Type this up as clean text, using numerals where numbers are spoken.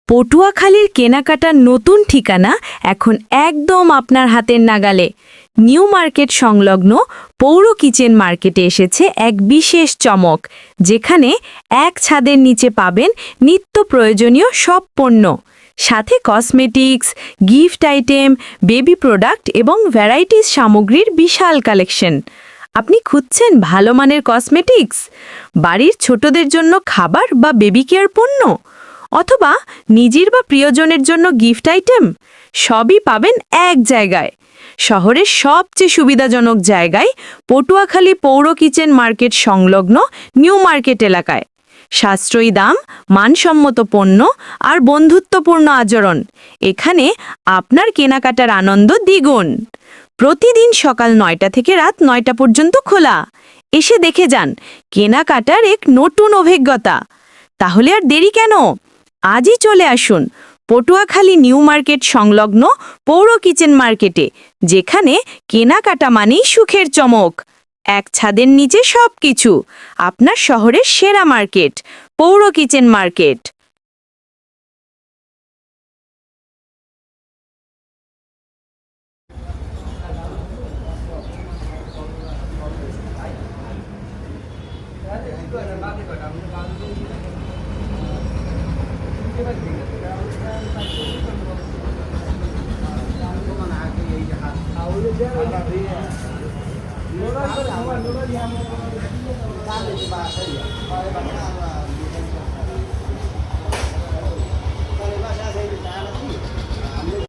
পটুয়াখালীর কেনাকাটার নতুন ঠিকানা এখন একদম আপনার হাতের নাগালে। নিউ মার্কেট সংলগ্ন পৌর কিচেন মার্কেটে এসেছে এক বিশেষ চমক, যেখানে এক ছাদের নিচে পাবেন নিত্য প্রয়োজনীয় সব পণ্য, সাথে cosmetics, gift item, baby product এবং ভ্যারাইটিস সামগ্রীর বিশাল কালেকশন। আপনি খুঁজছেন ভালো মানের কসমেটিক্স, বাড়ির ছোটদের জন্য খাবার বা বেবি কেয়ার পণ্য, অথবা নিজের বা প্রিয়জনের জন্য গিফট আইটেম, সবই পাবেন এক জায়গায়। শহরের সবচেয়ে সুবিধাজনক জায়গায়, পটুয়াখালী পৌর কিচেন মার্কেট সংলগ্ন নিউ মার্কেট এলাকায়। সাশ্রয়ী দাম, মানসম্মত পণ্য আর বন্ধুত্বপূর্ণ আচরণ, এখানে আপনার কেনাকাটার আনন্দ দ্বিগুণ। প্রতিদিন সকাল ৯টা থেকে রাত ৯টা পর্যন্ত খোলা। এসে দেখে যান, কেনাকাটার এক নতুন অভিজ্ঞতা। তাহলে আর দেরি কেন? আজই চলে আসুন পটুয়াখালী নিউ মার্কেট সংলগ্ন পৌর কিচেন মার্কেটে, যেখানে কেনাকাটা মানেই সুখের চমক। এক ছাদের নিচে সবকিছু। আপনার শহরের সেরা মার্কেট, পৌর কিচেন মার্কেট।